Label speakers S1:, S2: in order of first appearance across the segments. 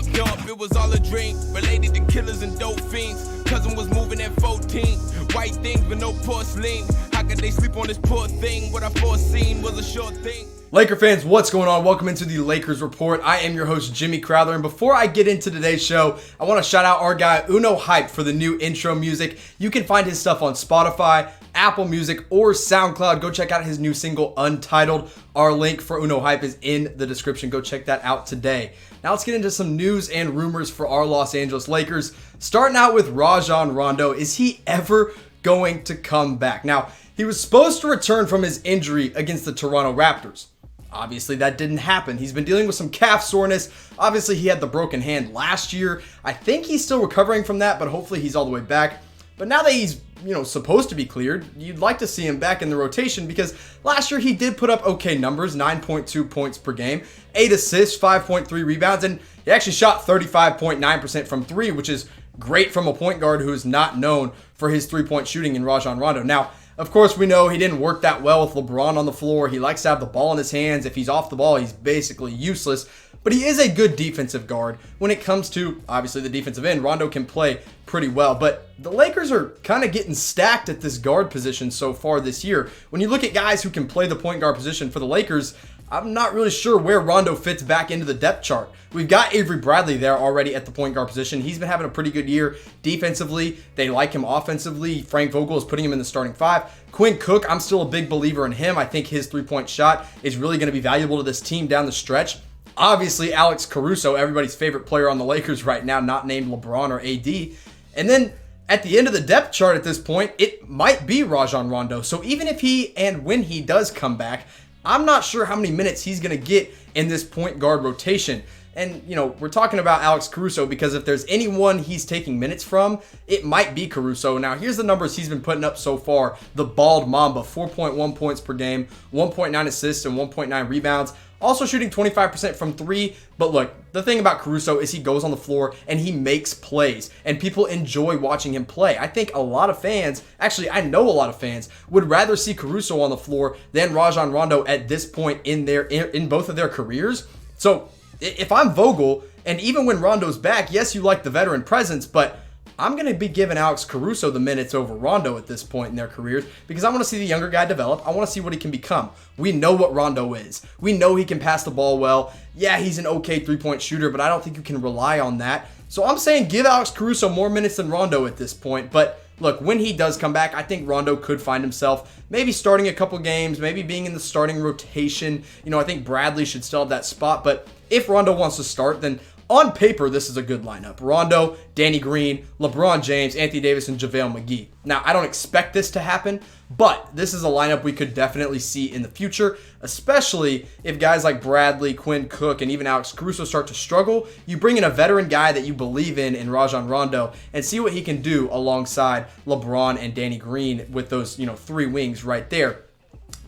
S1: Yump, it was all a dream. Related to killers and dope fiends. Cousin was moving at 14. White things, but no porcelain. How could they sleep on this poor thing? What I foreseen was a short thing.
S2: Laker fans, what's going on? Welcome into the Lakers Report. I am your host, Jimmy Crowther, and before I get into today's show, I want to shout out our guy, Uno Hype, for the new intro music. You can find his stuff on Spotify, Apple Music, or SoundCloud. Go check out his new single, Untitled. Our link for Uno Hype is in the description. Go check that out today. Now let's get into some news and rumors for our Los Angeles Lakers. Starting out with Rajon Rondo. Is he ever going to come back? Now, he was supposed to return from his injury against the Toronto Raptors. Obviously, that didn't happen. He's been dealing with some calf soreness. Obviously, he had the broken hand last year. I think he's still recovering from that, but hopefully he's all the way back. But now that he's, supposed to be cleared, you'd like to see him back in the rotation because last year he did put up okay numbers, 9.2 points per game, 8 assists, 5.3 rebounds, and he actually shot 35.9% from three, which is great from a point guard who is not known for his three-point shooting in Rajon Rondo. Now, of course, we know he didn't work that well with LeBron on the floor. He likes to have the ball in his hands. If he's off the ball, he's basically useless. But he is a good defensive guard. When it comes to, obviously, the defensive end, Rondo can play pretty well. But the Lakers are kind of getting stacked at this guard position so far this year. When you look at guys who can play the point guard position for the Lakers, I'm not really sure where Rondo fits back into the depth chart. We've got Avery Bradley there already at the point guard position. He's been having a pretty good year defensively. They like him offensively. Frank Vogel is putting him in the starting five. Quinn Cook, I'm still a big believer in him. I think his three-point shot is really going to be valuable to this team down the stretch. Obviously, Alex Caruso, everybody's favorite player on the Lakers right now, not named LeBron or AD. And then at the end of the depth chart at this point, it might be Rajon Rondo. So even if he and when he does come back, I'm not sure how many minutes he's going to get in this point guard rotation. And, we're talking about Alex Caruso because if there's anyone he's taking minutes from, it might be Caruso. Now, here's the numbers he's been putting up so far. The Bald Mamba, 4.1 points per game, 1.9 assists, and 1.9 rebounds. Also shooting 25% from three. But look, the thing about Caruso is he goes on the floor and he makes plays. And people enjoy watching him play. I think a lot of fans, actually I know a lot of fans, would rather see Caruso on the floor than Rajon Rondo at this point in both of their careers. So if I'm Vogel, and even when Rondo's back, yes, you like the veteran presence, but I'm going to be giving Alex Caruso the minutes over Rondo at this point in their careers because I want to see the younger guy develop. I want to see what he can become. We know what Rondo is. We know he can pass the ball well. Yeah, he's an okay three-point shooter, but I don't think you can rely on that. So I'm saying give Alex Caruso more minutes than Rondo at this point. But look, when he does come back, I think Rondo could find himself maybe starting a couple games, maybe being in the starting rotation. I think Bradley should still have that spot. But if Rondo wants to start, then on paper, this is a good lineup. Rondo, Danny Green, LeBron James, Anthony Davis, and JaVale McGee. Now, I don't expect this to happen, but this is a lineup we could definitely see in the future, especially if guys like Bradley, Quinn Cook, and even Alex Caruso start to struggle. You bring in a veteran guy that you believe in Rajon Rondo and see what he can do alongside LeBron and Danny Green with those, three wings right there.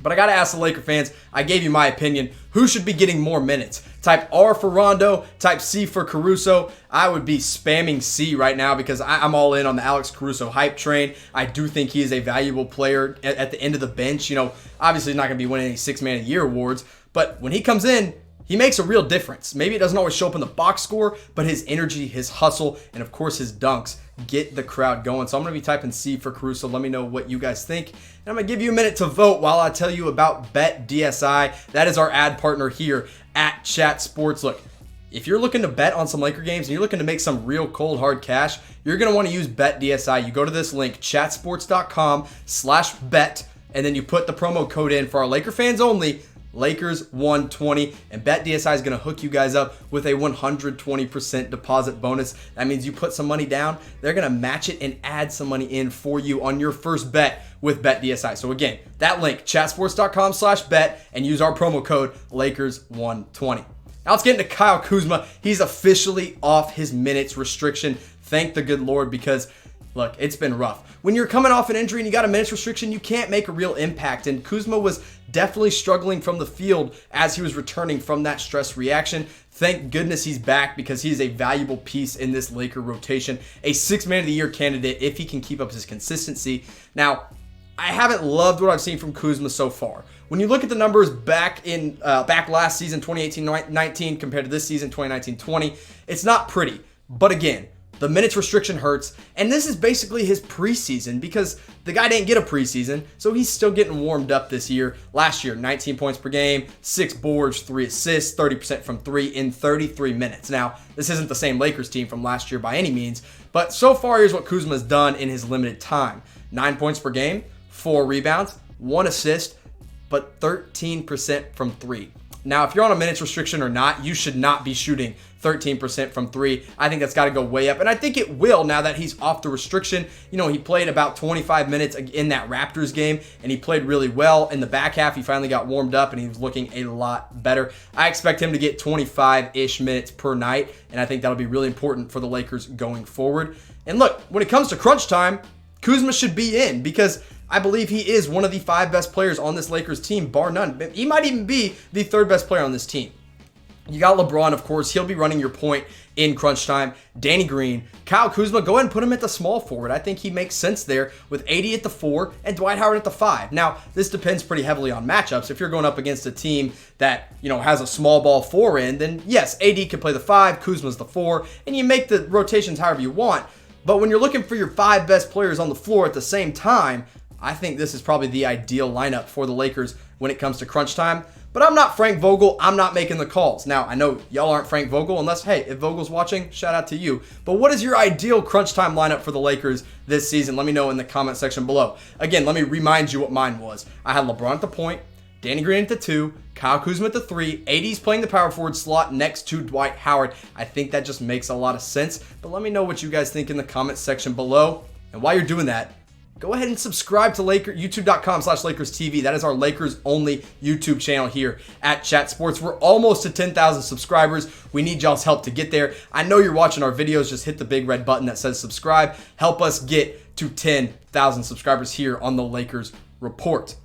S2: But I got to ask the Laker fans, I gave you my opinion, who should be getting more minutes? Type R for Rondo, type C for Caruso. I would be spamming C right now because I'm all in on the Alex Caruso hype train. I do think he is a valuable player at the end of the bench. Obviously he's not going to be winning any Sixth Man of the Year awards, but when he comes in, he makes a real difference. Maybe it doesn't always show up in the box score, but his energy, his hustle, and of course his dunks get the crowd going. So I'm going to be typing C for Caruso. Let me know what you guys think. And I'm going to give you a minute to vote while I tell you about BetDSI. That is our ad partner here at Chat Sports. Look, if you're looking to bet on some Laker games and you're looking to make some real cold hard cash, you're going to want to use BetDSI. You go to this link, chatsports.com/bet, and then you put the promo code in for our Laker fans only, Lakers 120, and BetDSI is going to hook you guys up with a 120% deposit bonus. That means you put some money down, they're going to match it and add some money in for you on your first bet with BetDSI. So again, that link, chatsports.com/bet, and use our promo code Lakers 120. Now let's get into Kyle Kuzma. He's officially off his minutes restriction. Thank the good Lord, because look, it's been rough. When you're coming off an injury and you got a minutes restriction, you can't make a real impact. And Kuzma was definitely struggling from the field as he was returning from that stress reaction. Thank goodness he's back because he's a valuable piece in this Laker rotation. A Sixth Man of the Year candidate if he can keep up his consistency. Now, I haven't loved what I've seen from Kuzma so far. When you look at the numbers back last season, 2018-19, compared to this season, 2019-20, It's not pretty, but again, the minutes restriction hurts, and this is basically his preseason because the guy didn't get a preseason, so he's still getting warmed up this year. Last year, 19 points per game, 6 boards, 3 assists, 30% from 3 in 33 minutes. Now, this isn't the same Lakers team from last year by any means, but so far, here's what Kuzma's done in his limited time. 9 points per game, 4 rebounds, 1 assist, but 13% from 3. Now, if you're on a minutes restriction or not, you should not be shooting 13% from 3. I think that's got to go way up, and I think it will now that he's off the restriction. You know, he played about 25 minutes in that Raptors game, and he played really well. In the back half, he finally got warmed up, and he was looking a lot better. I expect him to get 25-ish minutes per night, and I think that'll be really important for the Lakers going forward. And look, when it comes to crunch time, Kuzma should be in because I believe he is one of the 5 best players on this Lakers team, bar none. He might even be the 3rd best player on this team. You got LeBron, of course. He'll be running your point in crunch time. Danny Green, Kyle Kuzma, go ahead and put him at the small forward. I think he makes sense there with AD at the 4 and Dwight Howard at the 5. Now, this depends pretty heavily on matchups. If you're going up against a team that, has a small ball 4 in, then yes, AD can play the 5, Kuzma's the 4, and you make the rotations however you want. But when you're looking for your 5 best players on the floor at the same time, I think this is probably the ideal lineup for the Lakers when it comes to crunch time. But I'm not Frank Vogel. I'm not making the calls. Now, I know y'all aren't Frank Vogel unless, hey, if Vogel's watching, shout out to you. But what is your ideal crunch time lineup for the Lakers this season? Let me know in the comment section below. Again, let me remind you what mine was. I had LeBron at the point, Danny Green at the 2, Kyle Kuzma at the 3, AD's playing the power forward slot next to Dwight Howard. I think that just makes a lot of sense. But let me know what you guys think in the comment section below. And while you're doing that, go ahead and subscribe to youtube.com/LakersTV. That is our Lakers only YouTube channel here at Chat Sports. We're almost to 10,000 subscribers. We need y'all's help to get there. I know you're watching our videos. Just hit the big red button that says subscribe. Help us get to 10,000 subscribers here on the Lakers Report.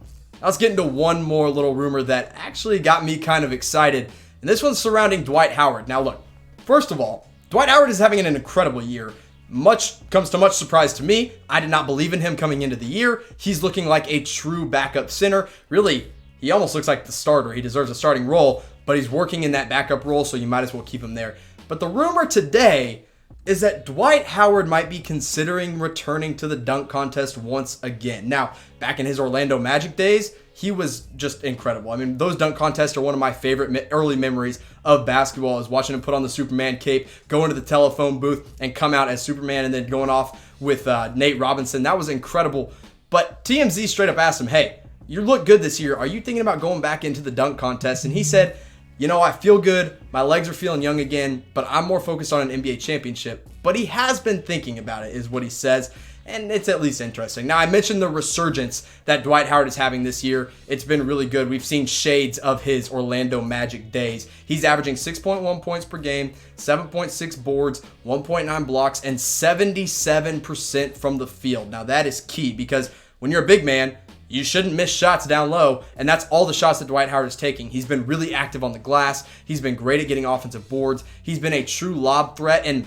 S2: Now let's get into one more little rumor that actually got me kind of excited. And this one's surrounding Dwight Howard. Now look, first of all, Dwight Howard is having an incredible year. Much comes to much surprise to me. I did not believe in him coming into the year. He's looking like a true backup center. Really, he almost looks like the starter. He deserves a starting role, but he's working in that backup role, so you might as well keep him there. But the rumor today is that Dwight Howard might be considering returning to the dunk contest once again. Now, back in his Orlando Magic days, he was just incredible. I mean, those dunk contests are one of my favorite early memories of basketball, is watching him put on the Superman cape, go into the telephone booth, and come out as Superman, and then going off with Nate Robinson. That was incredible. But TMZ straight up asked him, hey, you look good this year. Are you thinking about going back into the dunk contest? And he said, I feel good. My legs are feeling young again, but I'm more focused on an NBA championship. But he has been thinking about it, is what he says. And it's at least interesting. Now, I mentioned the resurgence that Dwight Howard is having this year. It's been really good. We've seen shades of his Orlando Magic days. He's averaging 6.1 points per game, 7.6 boards, 1.9 blocks, and 77% from the field. Now, that is key because when you're a big man, you shouldn't miss shots down low, and that's all the shots that Dwight Howard is taking. He's been really active on the glass. He's been great at getting offensive boards. He's been a true lob threat, and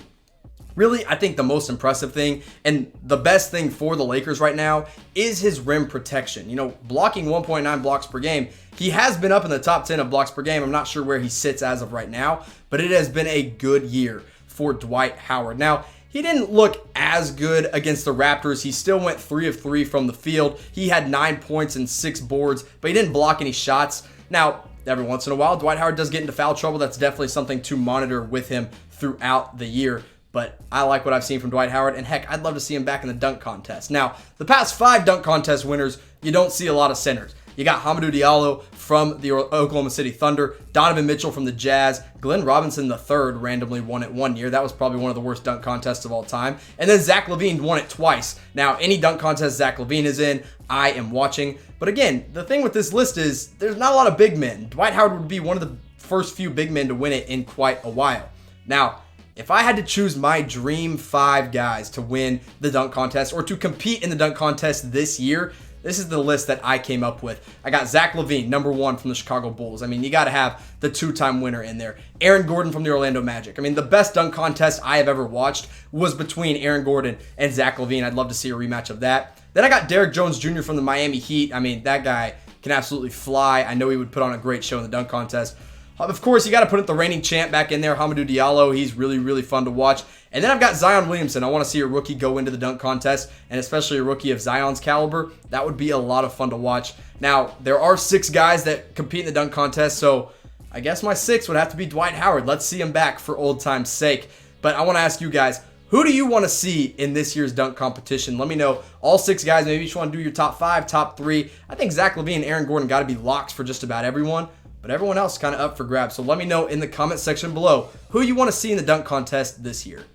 S2: really, I think the most impressive thing and the best thing for the Lakers right now is his rim protection. Blocking 1.9 blocks per game. He has been up in the top 10 of blocks per game. I'm not sure where he sits as of right now, but it has been a good year for Dwight Howard. Now, he didn't look as good against the Raptors. He still went 3 of 3 from the field. He had 9 points and 6 boards, but he didn't block any shots. Now, every once in a while, Dwight Howard does get into foul trouble. That's definitely something to monitor with him throughout the year. But I like what I've seen from Dwight Howard, and heck, I'd love to see him back in the dunk contest. Now, the past 5 dunk contest winners, you don't see a lot of centers. You got Hamidou Diallo from the Oklahoma City Thunder, Donovan Mitchell from the Jazz, Glenn Robinson III randomly won it one year. That was probably one of the worst dunk contests of all time. And then Zach LaVine won it twice. Now, any dunk contest Zach LaVine is in, I am watching. But again, the thing with this list is there's not a lot of big men. Dwight Howard would be one of the first few big men to win it in quite a while. Now, if I had to choose my dream 5 guys to win the dunk contest or to compete in the dunk contest this year, this is the list that I came up with. I got Zach LaVine, number 1 from the Chicago Bulls. I mean, you got to have the 2-time winner in there. Aaron Gordon from the Orlando Magic. I mean, the best dunk contest I have ever watched was between Aaron Gordon and Zach LaVine. I'd love to see a rematch of that. Then I got Derrick Jones Jr. from the Miami Heat. I mean, that guy can absolutely fly. I know he would put on a great show in the dunk contest. Of course, you got to put the reigning champ back in there, Hamidou Diallo. He's really, really fun to watch. And then I've got Zion Williamson. I want to see a rookie go into the dunk contest, and especially a rookie of Zion's caliber. That would be a lot of fun to watch. Now, there are 6 guys that compete in the dunk contest, so I guess my 6th would have to be Dwight Howard. Let's see him back for old time's sake. But I want to ask you guys, who do you want to see in this year's dunk competition? Let me know. All 6 guys, maybe each one do your top 5, top 3. I think Zach LaVine and Aaron Gordon got to be locks for just about everyone, but everyone else kind of up for grabs. So let me know in the comment section below who you want to see in the dunk contest this year.